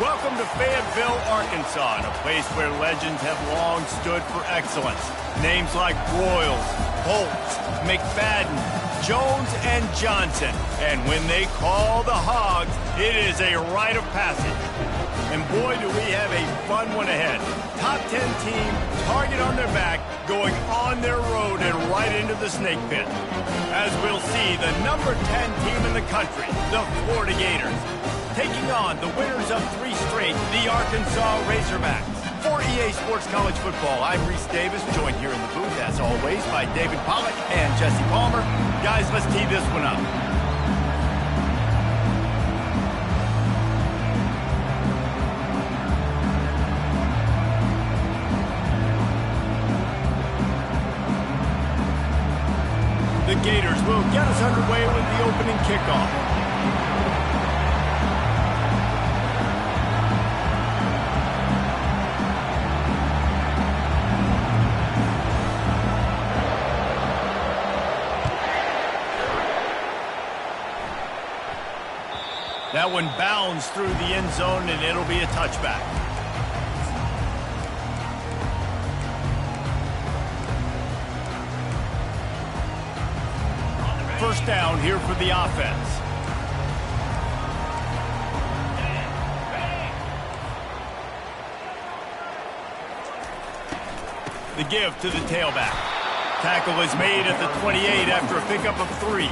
Welcome to Fayetteville, Arkansas, a place where legends have long stood for excellence. Names like Broyles, Holtz, McFadden, Jones, and Johnson. And when they call the Hogs, it is a rite of passage. And boy, do we have a fun one ahead. Top 10 team, target on their back, going on their road and right into the snake pit. As we'll see, the number 10 team in the country, the Florida Gators, taking on the winners of 3 straight, the Arkansas Razorbacks. For EA Sports College Football, I'm Reese Davis, joined here in the booth, as always, by David Pollack and Jesse Palmer. Guys, let's tee this one up. The Gators will get us underway with the opening kickoff. That one bounds through the end zone, and it'll be a touchback. First down here for the offense. The give to the tailback. Tackle is made at the 28 after a pickup of 3.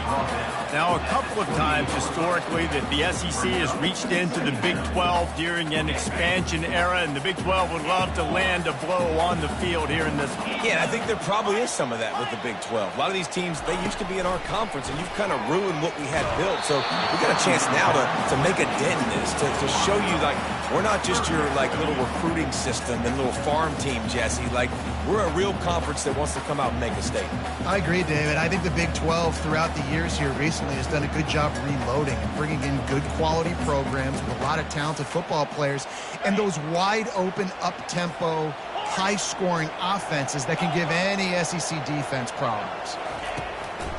Now, a couple of times historically that the SEC has reached into the Big 12 during an expansion era, and the Big 12 would love to land a blow on the field here in this one. Yeah, I think there probably is some of that with the Big 12. A lot of these teams, they used to be in our conference, and you've kind of ruined what we had built. So we got a chance now to make a dent in this, to show you, like, we're not just your, like, little recruiting system and little farm team, Jesse. Like, we're a real conference that wants to come out and make a statement. I agree, David. I think the Big 12 throughout the years here recently has done a good job reloading and bringing in good quality programs with a lot of talented football players and those wide open, up-tempo, high-scoring offenses that can give any SEC defense problems.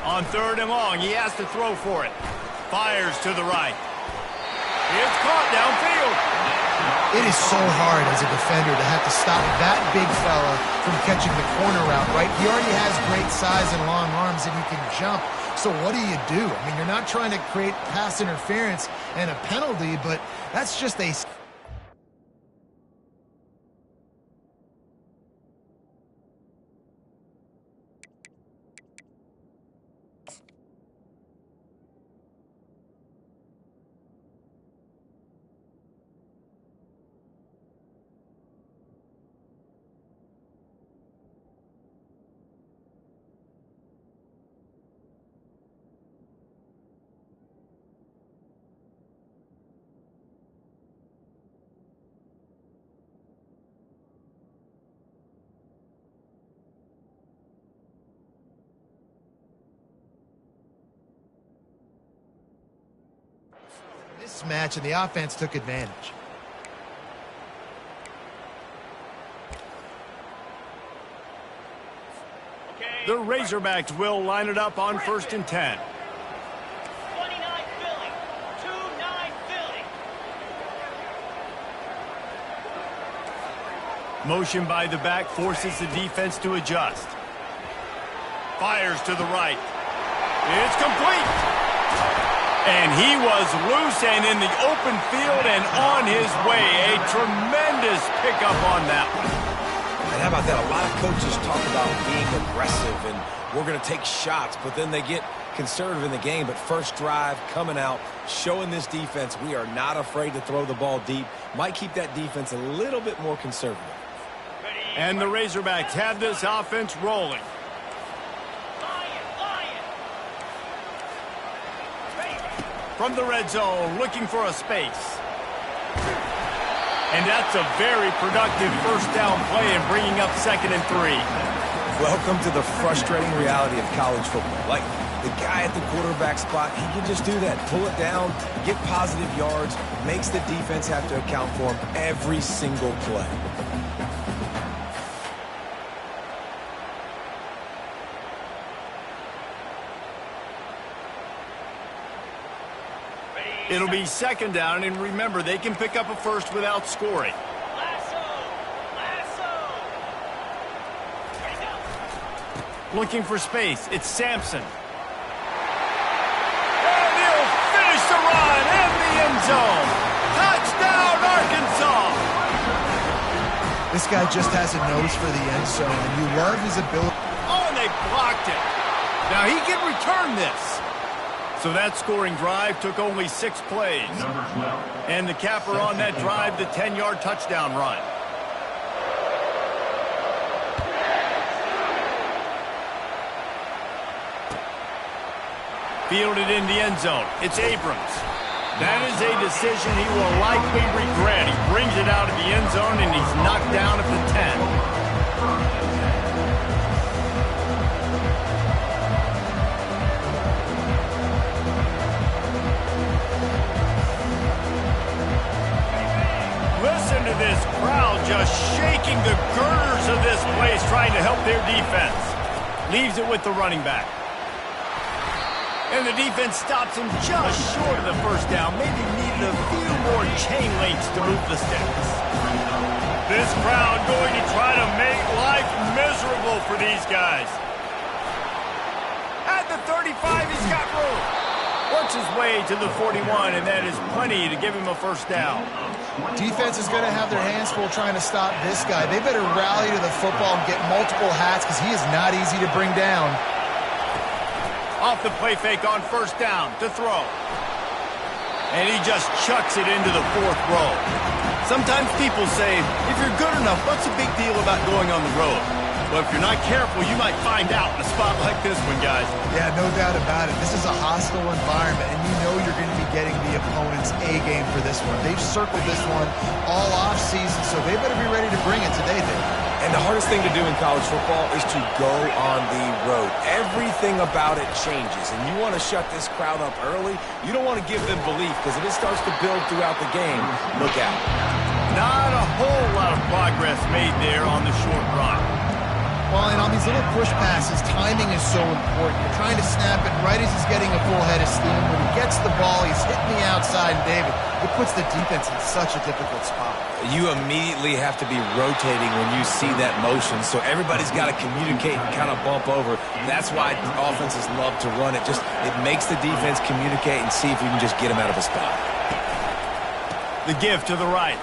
On 3rd and long, he has to throw for it. Fires to the right. It's caught downfield. It is so hard as a defender to have to stop that big fella from catching the corner route, right? He already has great size and long arms, and he can jump. So what do you do? I mean, you're not trying to create pass interference and a penalty, but that's just a... Mismatch, and the offense took advantage. The Razorbacks will line it up on 1st and 10. 29 Philly. 2-9 Philly. Motion by the back forces the defense to adjust. Fires to the right. It's complete. And he was loose and in the open field and on his way. A tremendous pickup on that one. And how about that? A lot of coaches talk about being aggressive and we're going to take shots, but then they get conservative in the game. But first drive, coming out, showing this defense we are not afraid to throw the ball deep. Might keep that defense a little bit more conservative. And the Razorbacks have this offense rolling. From the red zone, looking for a space. And that's a very productive first down play and bringing up 2nd and 3. Welcome to the frustrating reality of college football. Like, the guy at the quarterback spot, he can just do that. Pull it down, get positive yards, makes the defense have to account for him every single play. Ready, It'll be second down, and remember, they can pick up a first without scoring. Lasso! Lasso! Ready, go! Looking for space. It's Sampson. And he'll finish the run in the end zone. Touchdown, Arkansas! This guy just has a nose for the end zone, and you love his ability. Oh, and they blocked it. Now he can return this. So that scoring drive took only 6 plays. And the capper on that drive, the 10-yard touchdown run. Fielded in the end zone. It's Abrams. That is a decision he will likely regret. He brings it out of the end zone, and he's knocked down at the 10. Listen to this crowd just shaking the girders of this place, trying to help their defense. Leaves it with the running back. And the defense stops him just short of the first down. Maybe needed a few more chain links to move the sticks. This crowd going to try to make life miserable for these guys. At the 35, he's got room. Works his way to the 41, and that is plenty to give him a first down. Defense is going to have their hands full trying to stop this guy. They better rally to the football and get multiple hats because he is not easy to bring down. Off the play fake on first down to throw. And he just chucks it into the 4th row. Sometimes people say, if you're good enough, what's the big deal about going on the road? Well, if you're not careful, you might find out in a spot like this one, guys. Yeah, no doubt about it. This is a hostile environment, and you know you're going to be getting the opponent's A-game for this one. They've circled this one all off-season, so they better be ready to bring it today, Dave. And the hardest thing to do in college football is to go on the road. Everything about it changes, and you want to shut this crowd up early. You don't want to give them belief, because if it starts to build throughout the game, look out. Not a whole lot of progress made there on the short run. Well, and on these little push passes, timing is so important. You're trying to snap it right as he's getting a full head of steam. When he gets the ball, he's hitting the outside, and David, it puts the defense in such a difficult spot. You immediately have to be rotating when you see that motion, so everybody's got to communicate and kind of bump over. That's why offenses love to run it. It makes the defense communicate and see if you can just get him out of a spot. The give to the right.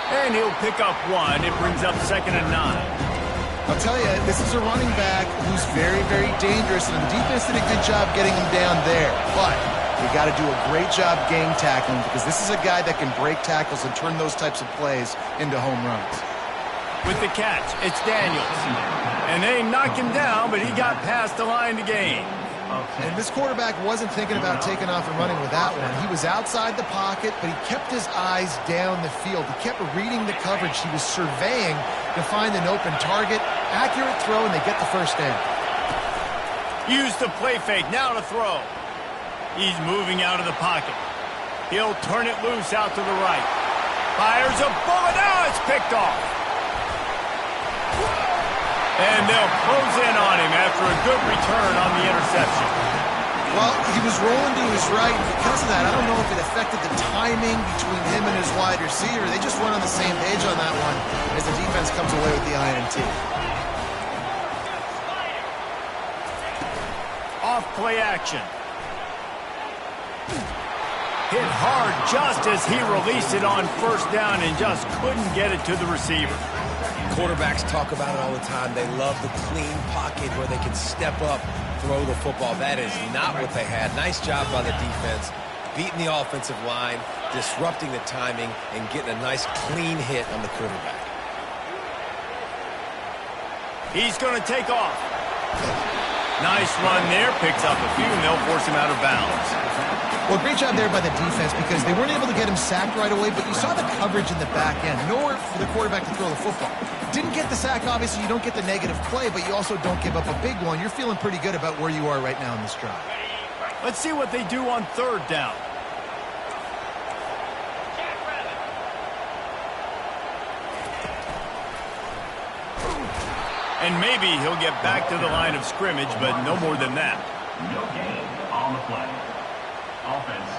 And he'll pick up 1. It brings up 2nd and 9. I'll tell you, this is a running back who's very, very dangerous, and the defense did a good job getting him down there. But you got to do a great job game tackling because this is a guy that can break tackles and turn those types of plays into home runs. With the catch, it's Daniels. And they knocked him down, but he got past the line to gain. And this quarterback wasn't thinking about taking off and running with that one. He was outside the pocket, but he kept his eyes down the field. He kept reading the coverage. He was surveying to find an open target. Accurate throw, and they get the first down. Use the play fake, now to throw. He's moving out of the pocket. He'll turn it loose out to the right. Fires a bullet, now it's picked off. And they'll close in on him after a good return on the interception. Well, he was rolling to his right. Because of that, I don't know if it affected the timing between him and his wide receiver. They just weren't on the same page on that one as the defense comes away with the INT. Off play action. Hit hard just as he released it on first down and just couldn't get it to the receiver. Quarterbacks talk about it all the time. They love the clean pocket where they can step up, throw the football. That is not what they had. Nice job by the defense, beating the offensive line, disrupting the timing, and getting a nice clean hit on the quarterback. He's going to take off. Nice run there, picks up a few, and they'll force him out of bounds. Well, great job there by the defense because they weren't able to get him sacked right away, but you saw the coverage in the back end. Nowhere for the quarterback to throw the football. Didn't get the sack, obviously. You don't get the negative play, but you also don't give up a big one. You're feeling pretty good about where you are right now in this drive. Let's see what they do on third down. And maybe he'll get back to the line of scrimmage, but no more than that. No gain on the play. Offense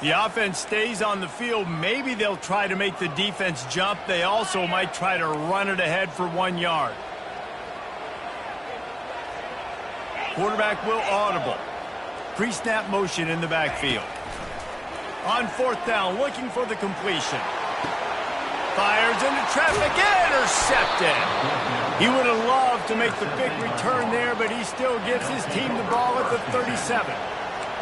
The offense stays on the field. Maybe they'll try to make the defense jump. They also might try to run it ahead for 1 yard. Quarterback will audible. Pre-snap motion in the backfield. On 4th down, looking for the completion. Fires into traffic, intercepted. He would have loved to make the big return there, but he still gives his team the ball at the 37.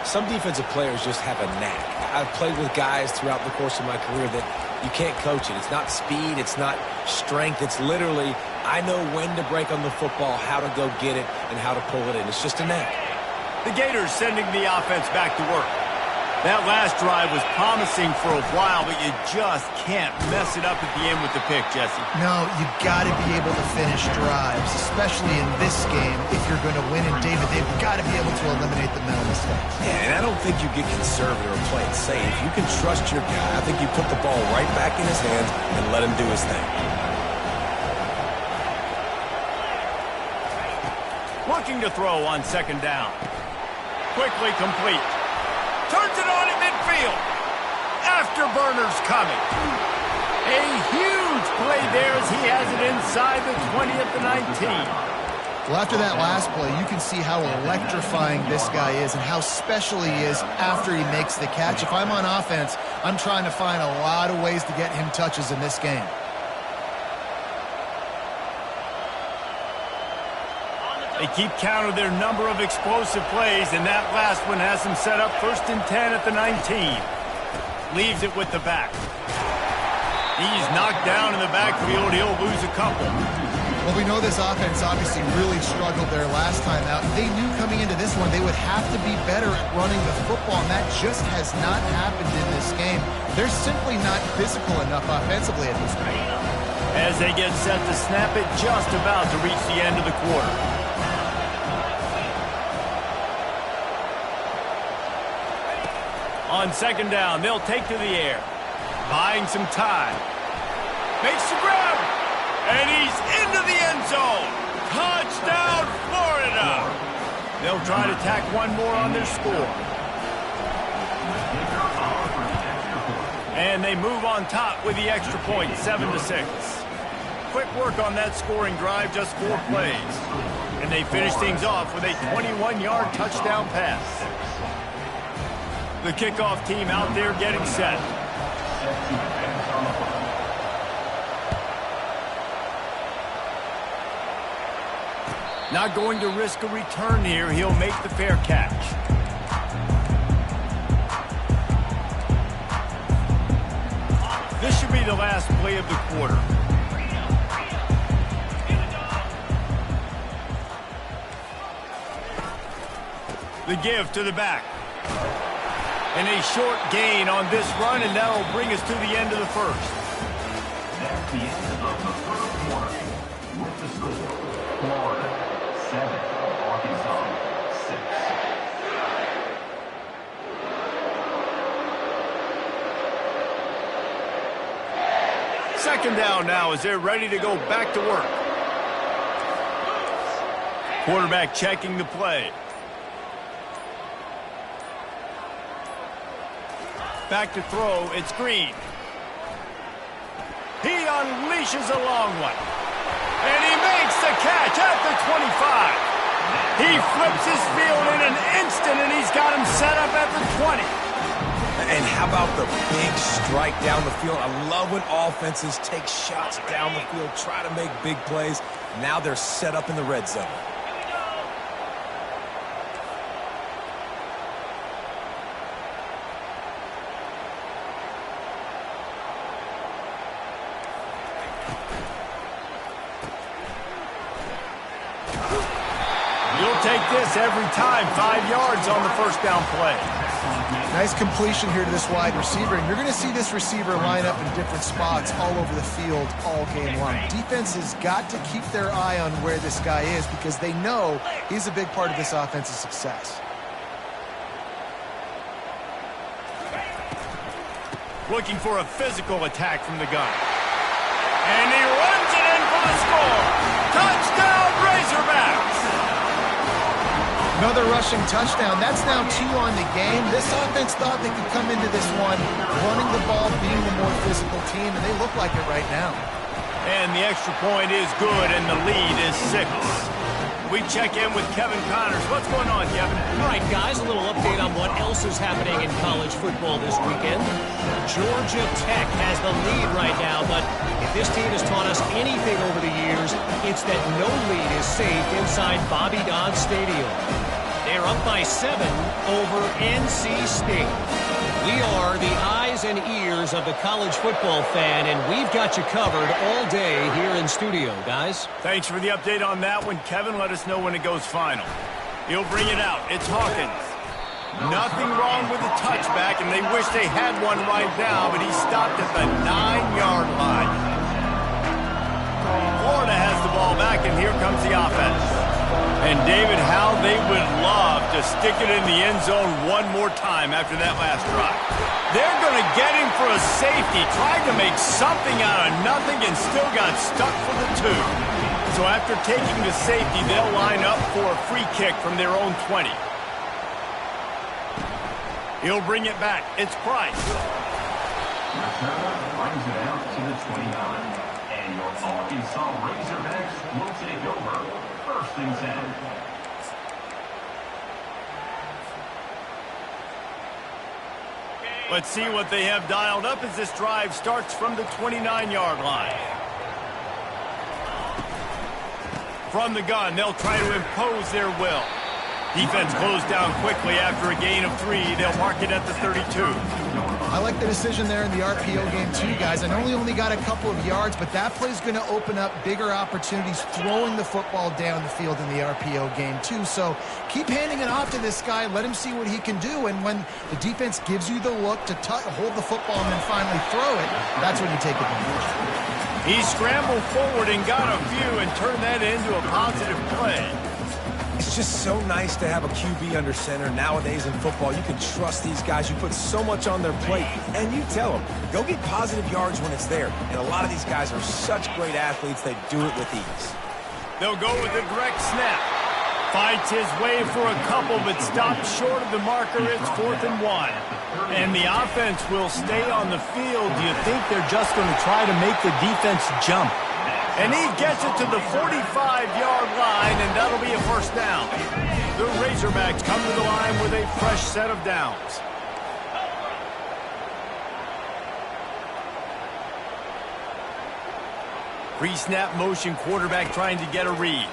Some defensive players just have a knack. I've played with guys throughout the course of my career that you can't coach it. It's not speed, it's not strength. It's literally, I know when to break on the football, how to go get it, and how to pull it in. It's just a knack. The Gators sending the offense back to work. That last drive was promising for a while, but you just can't mess it up at the end with the pick, Jesse. No, you got to be able to finish drives, especially in this game. If you're going to win, and David, they've got to be able to eliminate the mental mistakes. Yeah, and I don't think you get conservative or play it safe. You can trust your guy. I think you put the ball right back in his hands and let him do his thing. Looking to throw on 2nd down. Quickly complete. Turns it on at midfield. Afterburner's coming. A huge play there as he has it inside the 20 at the 19. Well, after that last play, you can see how electrifying this guy is and how special he is after he makes the catch. If I'm on offense, I'm trying to find a lot of ways to get him touches in this game. They keep count of their number of explosive plays, and that last one has them set up 1st and 10 at the 19. Leaves it with the back. He's knocked down in the backfield. He'll lose a couple. Well, we know this offense obviously really struggled there last time out. They knew coming into this one they would have to be better at running the football, and that just has not happened in this game. They're simply not physical enough offensively at this point. As they get set to snap it, just about to reach the end of the quarter. On 2nd down, they'll take to the air. Buying some time. Makes the grab. And he's into the end zone. Touchdown, Florida. They'll try to tack one more on their score. And they move on top with the extra point, 7-6. Quick work on that scoring drive, just 4 plays. And they finish things off with a 21-yard touchdown pass. The kickoff team out there getting set. Not going to risk a return here. He'll make the fair catch. This should be the last play of the quarter. The give to the back. And a short gain on this run, and that will bring us to the end of the first. That's the end of the first quarter. With the score, Florida 7, Arkansas 6. 2nd down now as they're ready to go back to work. Quarterback checking the play. Back to throw, it's Green. He unleashes a long one. And he makes the catch at the 25. He flips his field in an instant, and he's got him set up at the 20. And how about the big strike down the field? I love when offenses take shots down the field, try to make big plays. Now they're set up in the red zone. Take this every time. 5 yards on the 1st down play. Nice completion here to this wide receiver, and you're going to see this receiver line up in different spots all over the field all game long. Defense has got to keep their eye on where this guy is because they know he's a big part of this offense's success. Looking for a physical attack from the gun. And he runs it in for the score. Touchdown, Razorbacks! Another rushing touchdown. That's now 2 on the game. This offense thought they could come into this one running the ball, being the more physical team, and they look like it right now. And the extra point is good, and the lead is 6. We check in with Kevin Connors. What's going on, Kevin? All right, guys, a little update on what else is happening in college football this weekend. Georgia Tech has the lead right now, but if this team has taught us anything over the years, it's that no lead is safe inside Bobby Dodd Stadium. They're up by 7 over NC State. We are the eyes and ears of the college football fan, and we've got you covered all day here in studio, guys. Thanks for the update on that one, Kevin. Let us know when it goes final. He'll bring it out. It's Hawkins. Nothing wrong with the touchback, and they wish they had one right now, but he stopped at the 9-yard line. Florida has the ball back, and here comes the offense. And David, how they would love to stick it in the end zone one more time after that last drive. They're going to get him for a safety, tried to make something out of nothing and still got stuck for the 2. So after taking the safety, they'll line up for a free kick from their own 20. He'll bring it back. It's Price. Return brings it out to the 29. And your Arkansas Razorbacks will take over. 1st and 10. Let's see what they have dialed up as this drive starts from the 29-yard line. From the gun, they'll try to impose their will. Defense closed down quickly after a gain of 3. They'll mark it at the 32. I like the decision there in the RPO game too, guys. I know he only got a couple of yards, but that play's going to open up bigger opportunities throwing the football down the field in the RPO game too. So keep handing it off to this guy. Let him see what he can do. And when the defense gives you the look to hold the football and then finally throw it, that's when you take advantage. He scrambled forward and got a few and turned that into a positive play. It's just so nice to have a QB under center. Nowadays in football, you can trust these guys. You put so much on their plate, and you tell them, go get positive yards when it's there. And a lot of these guys are such great athletes, they do it with ease. They'll go with a direct snap. Fights his way for a couple, but stopped short of the marker. It's 4th and 1. And the offense will stay on the field. Do you think they're just going to try to make the defense jump? And he gets it to the 45-yard line, and that'll be a 1st down. The Razorbacks come to the line with a fresh set of downs. Pre-snap motion, quarterback trying to get a read.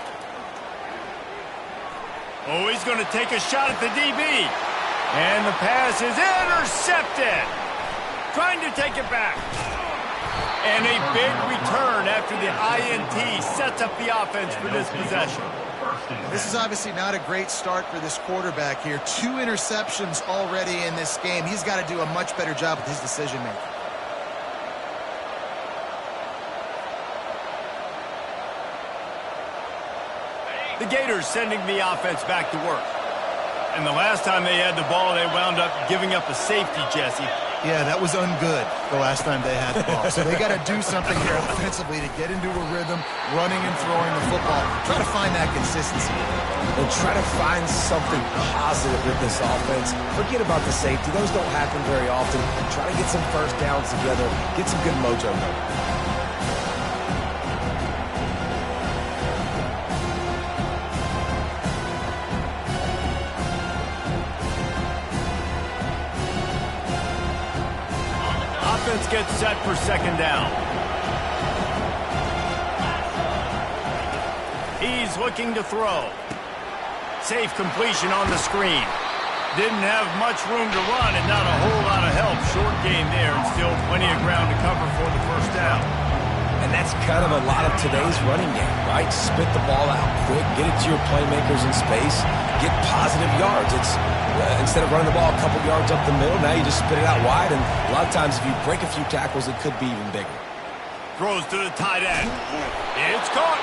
Oh, he's going to take a shot at the DB. And the pass is intercepted. Trying to take it back. And a big return after the INT sets up the offense for this possession. This is obviously not a great start for this quarterback here. 2 interceptions already in this game. He's got to do a much better job with his decision-making. The Gators sending the offense back to work. And the last time they had the ball, they wound up giving up a safety, Jesse. Yeah, that was ungood the last time they had the ball. So they got to do something here offensively to get into a rhythm, running and throwing the football. Try to find that consistency. And try to find something positive with this offense. Forget about the safety. Those don't happen very often. Try to get some 1st downs together. Get some good mojo going. Offense gets set for 2nd down. He's looking to throw. Safe completion on the screen. Didn't have much room to run and not a whole lot of help. Short game there and still plenty of ground to cover for the 1st down. And that's kind of a lot of today's running game, right? Spit the ball out quick, get it to your playmakers in space, get positive yards. It's instead of running the ball a couple yards up the middle, now you just spit it out wide, and a lot of times if you break a few tackles, it could be even bigger. Throws to the tight end. It's caught.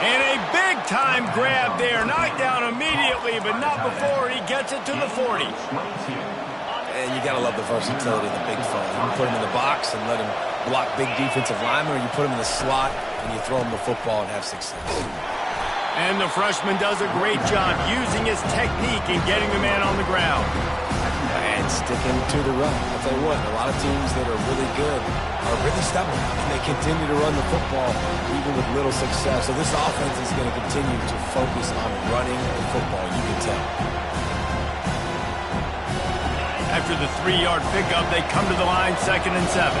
And a big-time grab there. Knocked down immediately, but not before he gets it to the 40. And you got to love the versatility of the big fella. You can put him in the box and let him block big defensive linemen, or you put him in the slot and you throw him the football and have success. And the freshman does a great job using his technique and getting the man on the ground. And sticking to the run. I'll tell you what, a lot of teams that are really good are really stubborn. And they continue to run the football even with little success. So this offense is going to continue to focus on running the football, you can tell. After the 3-yard pickup, they come to the line, 2nd and 7.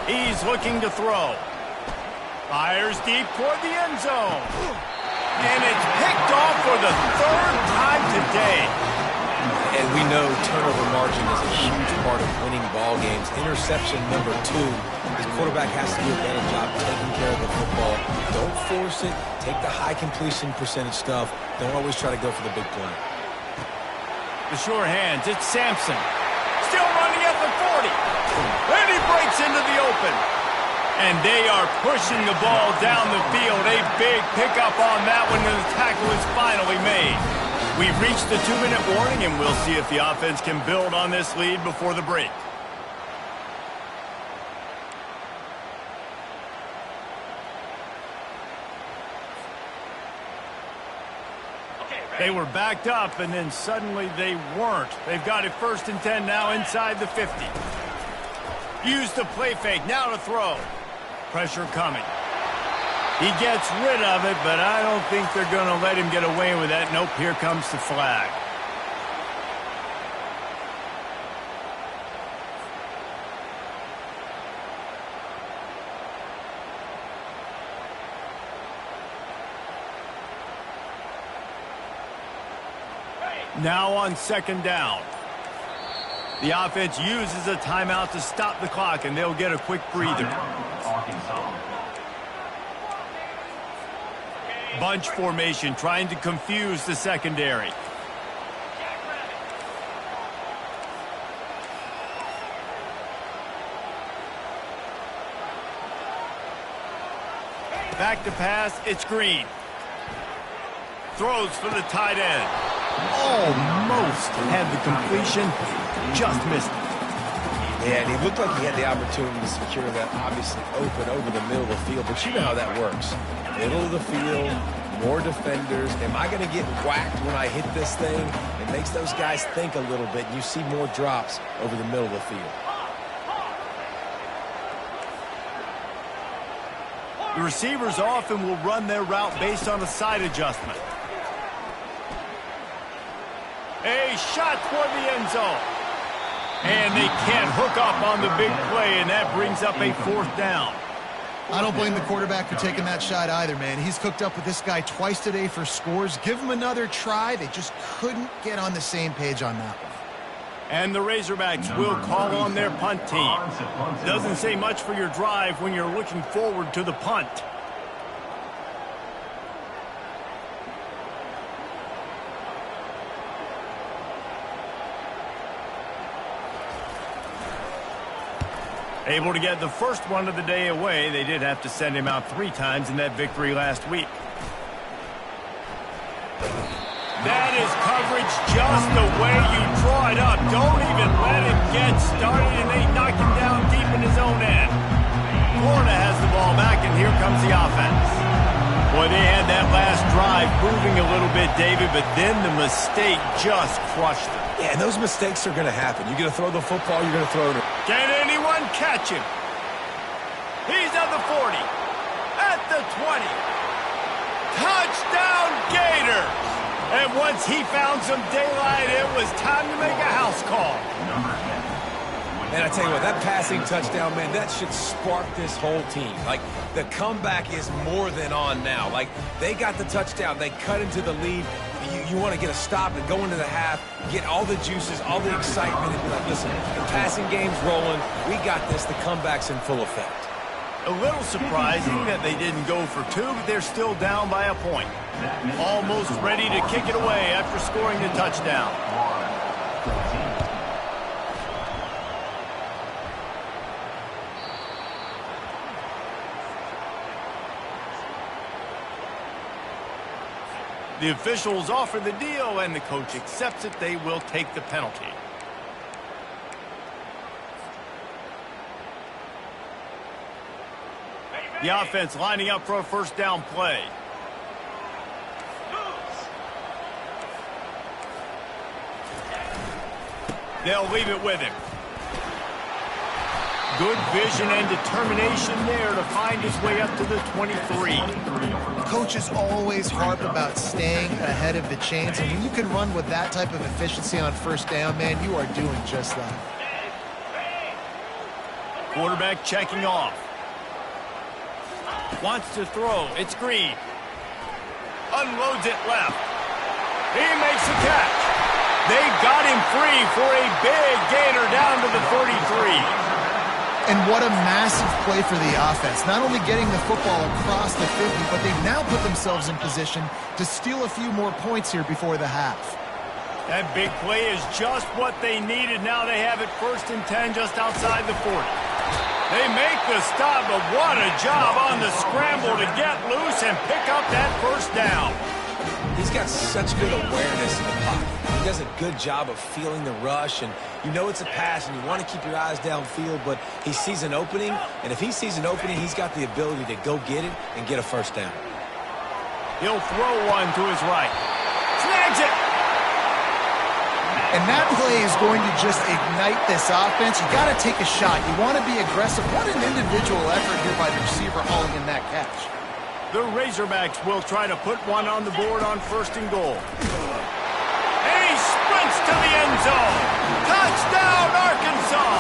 He's looking to throw. Fires deep toward the end zone. And it's picked off for the 3rd time today. And we know turnover margin is a huge part of winning ball games. Interception number 2. His quarterback has to do a better job taking care of the football. Don't force it. Take the high completion percentage stuff. Don't always try to go for the big play. The sure hands. It's Sampson. Still running at the 40. And he breaks into the open. And they are pushing the ball down the field. A big pickup on that one, and the tackle is finally made. We've reached the 2-minute warning, and we'll see if the offense can build on this lead before the break. They were backed up, and then suddenly they weren't. They've got it 1st and 10 now inside the 50. Use the play fake, now to throw. Pressure coming. He gets rid of it, but I don't think they're going to let him get away with that. Nope, here comes the flag. Now on 2nd down. The offense uses a timeout to stop the clock, and they'll get a quick breather. Bunch formation, trying to confuse the secondary. Back to pass, it's Green. Throws for the tight end. Almost had the completion, just missed it. Yeah, and he looked like he had the opportunity to secure that obviously open over the middle of the field, but you know how that works. Middle of the field, more defenders. Am I going to get whacked when I hit this thing? It makes those guys think a little bit. You see more drops over the middle of the field. The receivers often will run their route based on a side adjustment. A shot toward the end zone. And they can't hook up on the big play, and that brings up a 4th down. I don't blame the quarterback for taking that shot either, man. He's cooked up with this guy twice today for scores. Give him another try. They just couldn't get on the same page on that one. And the Razorbacks will call on their punt team. Doesn't say much for your drive when you're looking forward to the punt. Able to get the first one of the day away. They did have to send him out 3 times in that victory last week. That is coverage just the way you draw it up. Don't even let him get started, and they knock him down deep in his own end. Florida has the ball back, and here comes the offense. Boy, they had that last drive moving a little bit, David, but then the mistake just crushed them. Yeah, and those mistakes are going to happen. You're going to throw the football, you're going to throw it. Can anyone catch him? He's at the 40, at the 20. Touchdown Gators! And once he found some daylight, it was time to make a house call. And I tell you what, that passing touchdown, man, that should spark this whole team. Like, the comeback is more than on now. Like, they got the touchdown. They cut into the lead. You want to get a stop and go into the half, get all the juices, all the excitement, and be like, listen, the passing game's rolling. We got this. The comeback's in full effect. A little surprising that they didn't go for 2, but they're still down by a point. Almost ready to kick it away after scoring the touchdown. The officials offer the deal, and the coach accepts it. They will take the penalty. The offense lining up for a first down play. They'll leave it with him. Good vision and determination there to find his way up to the 23. Coaches always harp about staying ahead of the chains, and when you can run with that type of efficiency on first down, man, you are doing just that. Quarterback checking off. Wants to throw. It's Green. Unloads it left. He makes the catch. They got him free for a big gainer down to the 43. And what a massive play for the offense. Not only getting the football across the 50, but they've now put themselves in position to steal a few more points here before the half. That big play is just what they needed. Now they have it 1st and 10 just outside the 40. They make the stop, but what a job on the scramble to get loose and pick up that first down. He's got such good awareness in the pocket. He does a good job of feeling the rush, and you know it's a pass, and you want to keep your eyes downfield, but he sees an opening, and if he sees an opening, he's got the ability to go get it and get a first down. He'll throw one to his right. Snags it! And that play is going to just ignite this offense. You got to take a shot. You want to be aggressive. What an individual effort here by the receiver hauling in that catch. The Razorbacks will try to put one on the board on 1st and goal. And he sprints to the end zone. Touchdown, Arkansas!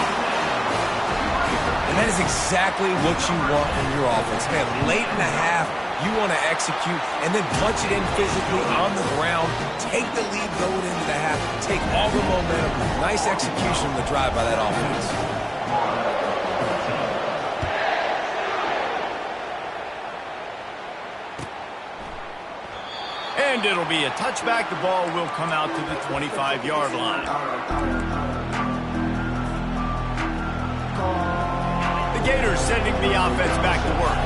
And that is exactly what you want from your offense. Man, late in the half, you want to execute and then punch it in physically on the ground. Take the lead going into the half. Take all the momentum. Nice execution on the drive by that offense. And it'll be a touchback. The ball will come out to the 25-yard line. The Gators sending the offense back to work.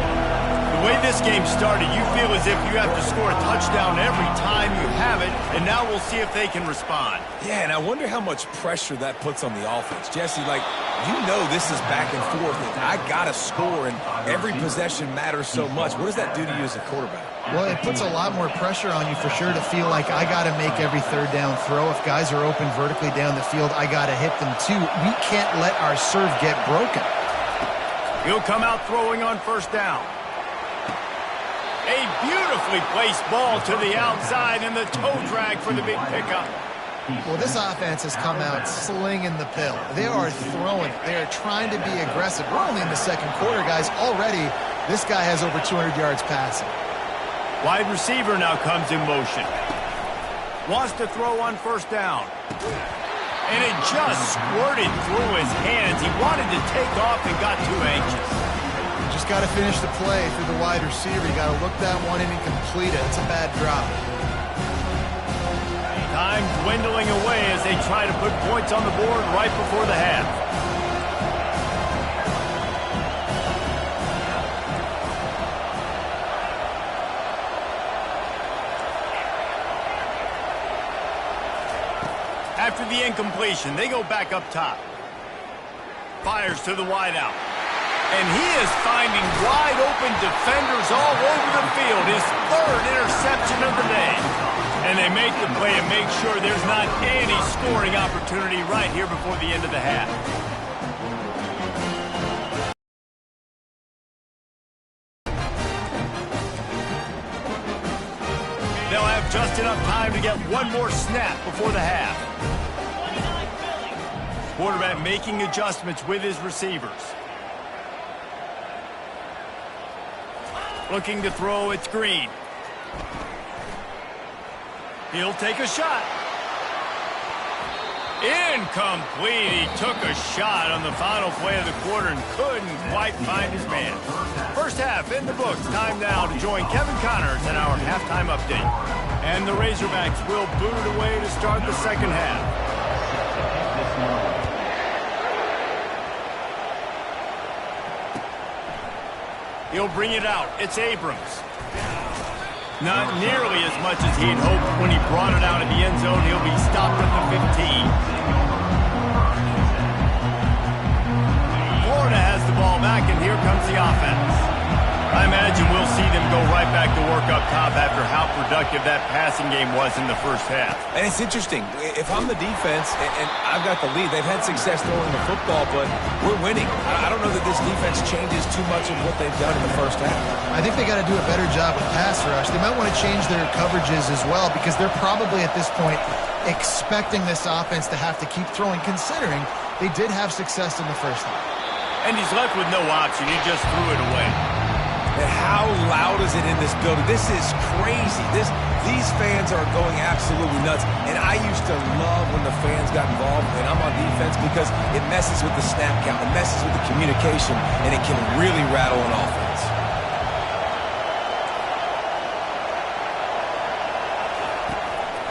The way this game started, you feel as if you have to score a touchdown every time you have it, and now we'll see if they can respond. Yeah, and I wonder how much pressure that puts on the offense. Jesse, like, you know this is back and forth, and I got to score, and every possession matters so much. What does that do to you as a quarterback? Well, it puts a lot more pressure on you for sure to feel like I got to make every 3rd down throw. If guys are open vertically down the field, I got to hit them too. We can't let our serve get broken. He'll come out throwing on 1st down. A beautifully placed ball to the outside, and the toe drag for the big pickup. Well, this offense has come out slinging the pill. They are throwing it. They are trying to be aggressive. We're only in the 2nd quarter, guys. Already, this guy has over 200 yards passing. Wide receiver now comes in motion. Wants to throw on 1st down. And it just squirted through his hands. He wanted to take off and got too anxious. Just got to finish the play through the wide receiver. You got to look that one in and complete it. It's a bad drop. Time dwindling away as they try to put points on the board right before the half. After the incompletion, they go back up top. Fires to the wideout. And he is finding wide-open defenders all over the field. His 3rd interception of the day. And they make the play and make sure there's not any scoring opportunity right here before the end of the half. They'll have just enough time to get one more snap before the half. Quarterback making adjustments with his receivers. Looking to throw, it's Green. He'll take a shot. Incomplete. He took a shot on the final play of the quarter and couldn't quite find his man. First half in the books. Time now to join Kevin Connors in our halftime update. And the Razorbacks will boot it away to start the 2nd half. He'll bring it out. It's Abrams. Not nearly as much as he'd hoped when he brought it out in the end zone. He'll be stopped at the 15. Florida has the ball back, and here comes the offense. I imagine we'll see them go right back to work up top after how productive that passing game was in the first half. And it's interesting. If I'm the defense and I've got the lead, they've had success throwing the football, but we're winning. I don't know that this defense changes too much of what they've done in the first half. I think they got to do a better job with pass rush. They might want to change their coverages as well because they're probably at this point expecting this offense to have to keep throwing, considering they did have success in the first half. And he's left with no option. He just threw it away. And how loud is it in this building? This is crazy. These fans are going absolutely nuts. And I used to love when the fans got involved and I'm on defense because it messes with the snap count, it messes with the communication, and it can really rattle an offense.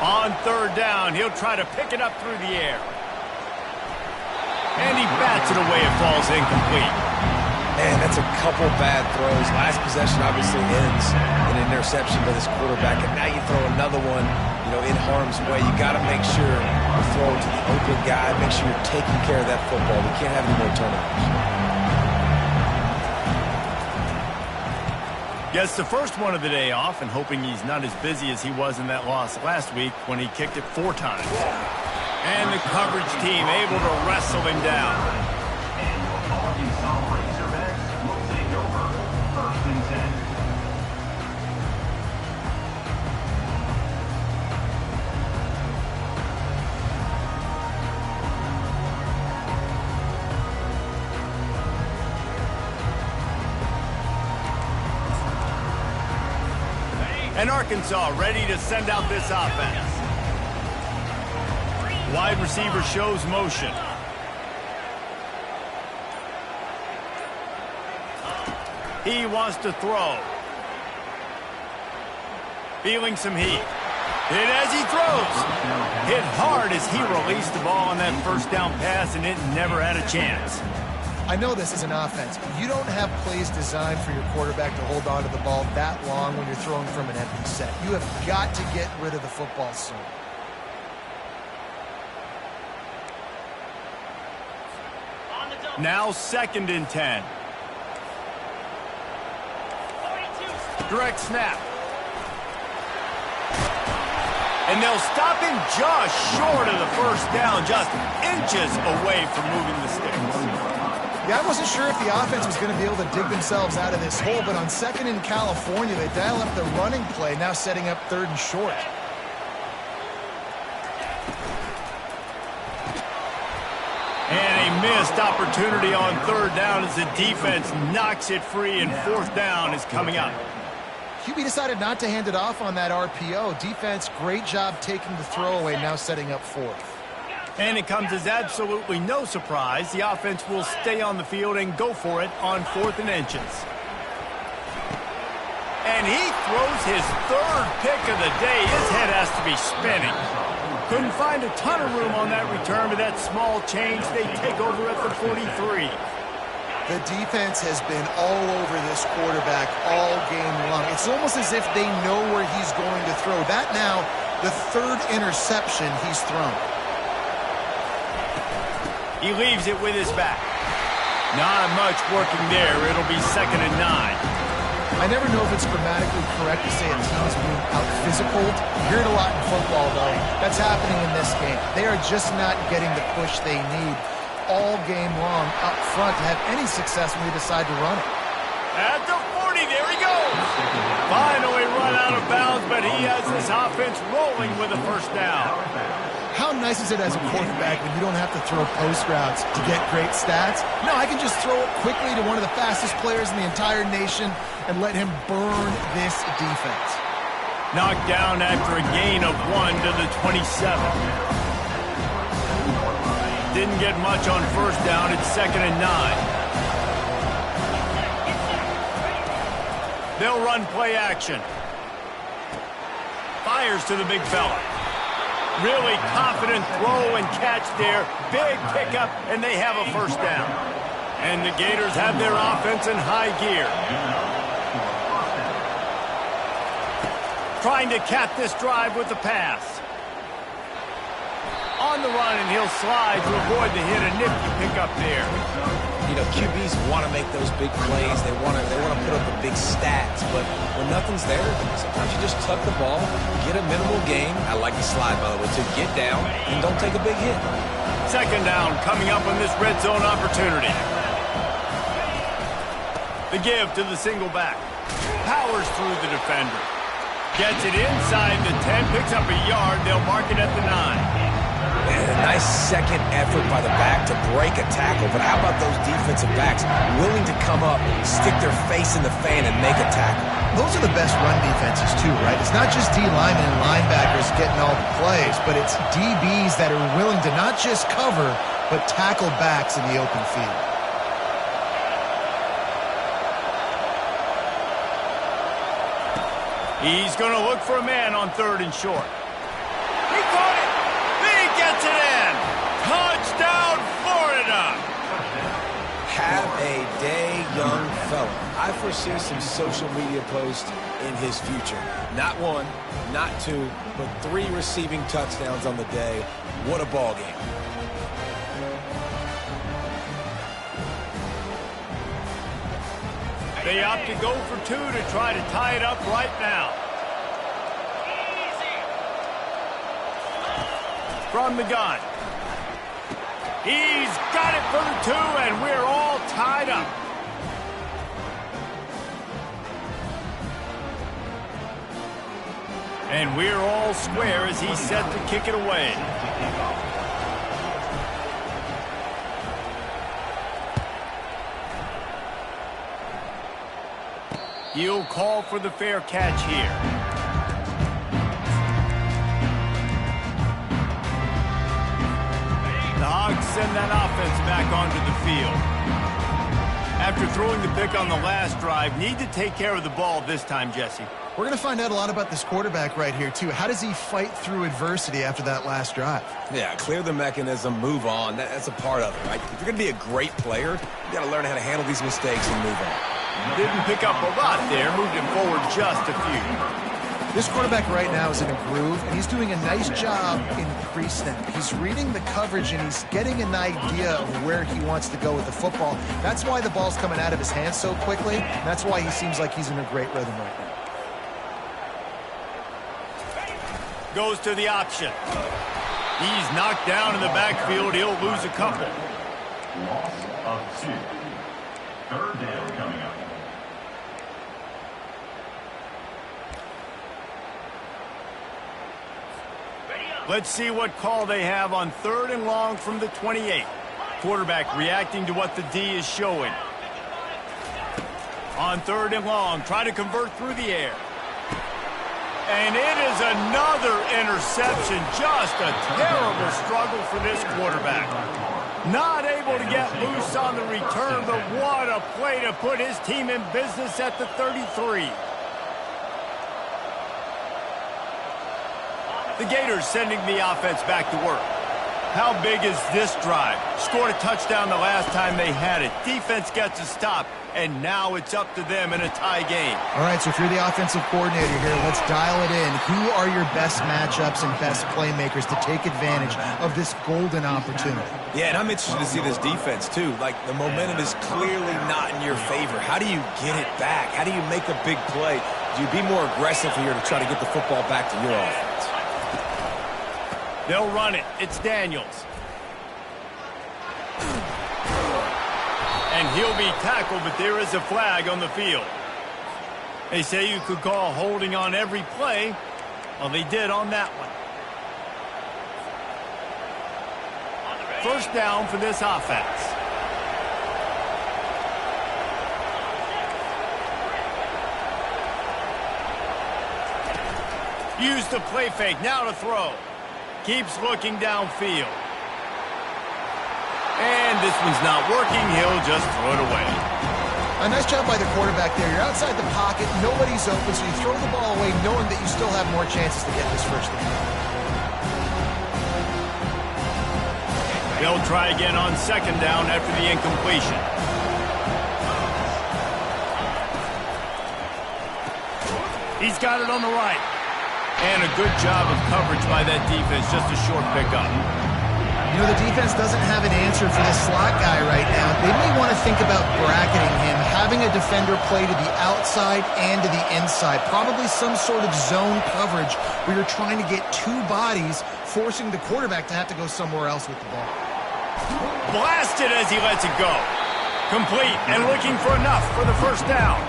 On third down, he'll try to pick it up through the air. And he bats it away. It falls incomplete. Man, that's a couple bad throws. Last possession obviously ends in an interception by this quarterback, and now you throw another one, in harm's way. You got to make sure you throw it to the open guy, make sure you're taking care of that football. We can't have any more turnovers. Gets the first one of the day off and hoping he's not as busy as he was in that loss last week when he kicked it 4 times. And the coverage team able to wrestle him down. Arkansas Razorbacks will take over 1st and 10. And Arkansas ready to send out this offense. Wide receiver shows motion. He wants to throw. Feeling some heat. Hit as he throws. Hit hard as he released the ball on that first down pass, and it never had a chance. I know this is an offense, but you don't have plays designed for your quarterback to hold on to the ball that long when you're throwing from an empty set. You have got to get rid of the football soon. Now 2nd and 10. Direct snap. And they'll stop him just short of the first down, just inches away from moving the sticks. Yeah, I wasn't sure if the offense was going to be able to dig themselves out of this hole, but on 2nd in California, they dial up the running play, now setting up 3rd and short. And a missed opportunity on 3rd down as the defense knocks it free, and 4th down is coming up. QB decided not to hand it off on that RPO. Defense, great job taking the throwaway, now setting up 4th. And it comes as absolutely no surprise. The offense will stay on the field and go for it on 4th and inches. And he throws his 3rd pick of the day. His head has to be spinning. Couldn't find a ton of room on that return, but that small change, they take over at the 43. The defense has been all over this quarterback all game long. It's almost as if they know where he's going to throw. That now, the 3rd interception he's thrown. He leaves it with his back. Not much working there. It'll be 2nd and 9. I never know if it's grammatically correct to say a team is being out-physicaled. You hear it a lot in football, though. That's happening in this game. They are just not getting the push they need all game long up front to have any success when they decide to run it. At the 40, there he goes. Finally run out of bounds, but he has this offense rolling with a 1st down. How nice is it as a quarterback when you don't have to throw post routes to get great stats? No, I can just throw it quickly to one of the fastest players in the entire nation and let him burn this defense. Knocked down after a gain of 1 to the 27. Didn't get much on 1st down. It's 2nd and 9. They'll run play action. Fires to the big fella. Really confident throw and catch there. Big pickup, and they have a 1st down. And the Gators have their offense in high gear. Trying to cap this drive with the pass. On the run, and he'll slide to avoid the hit. A nifty pickup there. You know, QBs want to make those big plays. They want to put up the big stats. But when nothing's there, sometimes you just tuck the ball, get a minimal gain. I like the slide, by the way, to get down and don't take a big hit. Second down coming up on this red zone opportunity. The give to the single back. Powers through the defender. Gets it inside the 10, picks up a yard. They'll mark it at the 9. And a nice second effort by the back to break a tackle. But how about those defensive backs willing to come up, stick their face in the fan, and make a tackle? Those are the best run defenses, too, right? It's not just D linemen and linebackers getting all the plays, but it's DBs that are willing to not just cover, but tackle backs in the open field. He's going to look for a man on 3rd and short. He caught it! He gets it in! Touchdown, Florida! Have a day, young fella. I foresee some social media posts in his future. Not 1, not 2, but 3 receiving touchdowns on the day. What a ball game. They opt to go for 2 to try to tie it up right now. From the gun. He's got it for the 2, and we're all tied up. And we're all square as he's set to kick it away. He'll call for the fair catch here. The Hogs send that offense back onto the field. After throwing the pick on the last drive, need to take care of the ball this time, Jesse. We're going to find out a lot about this quarterback right here, too. How does he fight through adversity after that last drive? Yeah, clear the mechanism, move on. That's a part of it, right? If you're going to be a great player, you got to learn how to handle these mistakes and move on. Didn't pick up a lot there, moved him forward just a few. This quarterback right now is in a groove, and he's doing a nice job in pre-snap. He's reading the coverage, and he's getting an idea of where he wants to go with the football. That's why the ball's coming out of his hands so quickly. That's why he seems like he's in a great rhythm right now. Goes to the option. He's knocked down in the backfield. He'll lose a couple. Loss of 2. 3rd down coming up. Let's see what call they have on 3rd and long from the 28. Quarterback reacting to what the D is showing. On 3rd and long, try to convert through the air. And it is another interception. Just a terrible struggle for this quarterback. Not able to get loose on the return, but what a play to put his team in business at the 33. The Gators sending the offense back to work. How big is this drive? Scored a touchdown the last time they had it. Defense gets a stop, and now it's up to them in a tie game. All right, so if you're the offensive coordinator here, let's dial it in. Who are your best matchups and best playmakers to take advantage of this golden opportunity? Yeah, and I'm interested to see this defense, too. Like, the momentum is clearly not in your favor. How do you get it back? How do you make a big play? Do you be more aggressive here to try to get the football back to your offense? They'll run it. It's Daniels. And he'll be tackled, but there is a flag on the field. They say you could call holding on every play. Well, they did on that one. First down for this offense. Use the play fake. Now to throw. Keeps looking downfield. And this one's not working. He'll just throw it away. A nice job by the quarterback there. You're outside the pocket. Nobody's open, so you throw the ball away knowing that you still have more chances to get this first down. They'll try again on 2nd down after the incompletion. He's got it on the right. And a good job of coverage by that defense, just a short pickup. You know, the defense doesn't have an answer for this slot guy right now. They may want to think about bracketing him, having a defender play to the outside and to the inside. Probably some sort of zone coverage where you're trying to get two bodies, forcing the quarterback to have to go somewhere else with the ball. Blasted as he lets it go. Complete and looking for enough for the first down.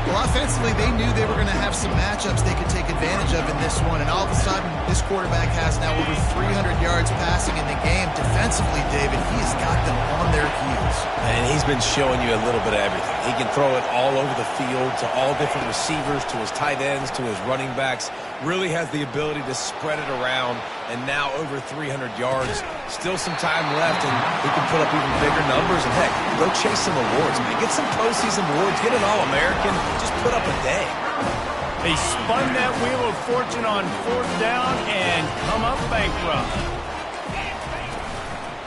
Well, offensively, they knew they were going to have some matchups they could take advantage of in this one, and all of a sudden, this quarterback has now over 300 yards passing in the game. Defensively, David, he has got them on their heels. And he's been showing you a little bit of everything. He can throw it all over the field to all different receivers, to his tight ends, to his running backs. Really has the ability to spread it around, and now over 300 yards. Still some time left, and he can put up even bigger numbers. And, heck, go chase some awards, man. Get some postseason awards. Get an All-American. Just put up a day. They spun that wheel of fortune on fourth down and come up bankrupt.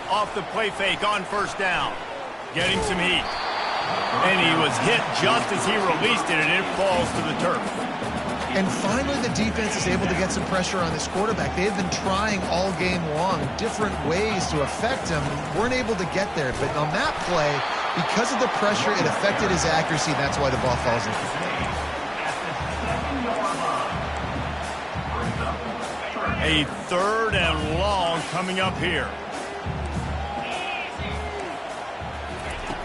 Off the play fake on first down. Getting some heat. And he was hit just as he released it, and it falls to the turf. And finally, the defense is able to get some pressure on this quarterback. They've been trying all game long different ways to affect him. Weren't able to get there. But on that play, because of the pressure, it affected his accuracy. That's why the ball falls in. A third and long coming up here.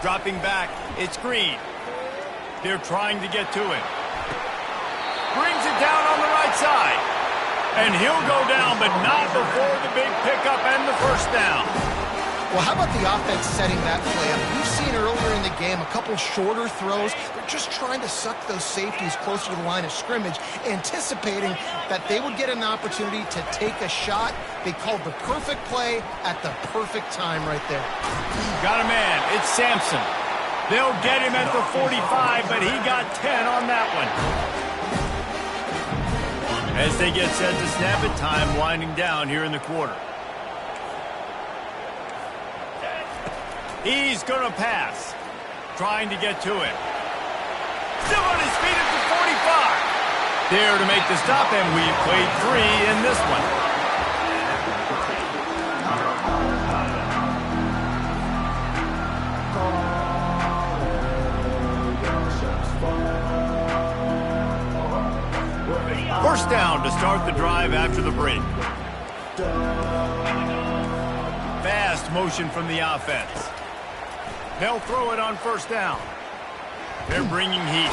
Dropping back, it's Green. They're trying to get to him. Brings it down on the right side. And he'll go down, but not before the big pickup and the first down. Well, how about the offense setting that play up? We've seen earlier in the game a couple shorter throws. They're just trying to suck those safeties closer to the line of scrimmage, anticipating that they would get an opportunity to take a shot. They called the perfect play at the perfect time right there. Got a man. It's Sampson. They'll get him at the 45, but he got 10 on that one. As they get set to snap it, time winding down here in the quarter. He's going to pass. Trying to get to him. Still on his feet at the 45. There to make the stop, and we've played 3 in this one. First down to start the drive after the break. Fast motion from the offense. They'll throw it on first down. They're bringing heat.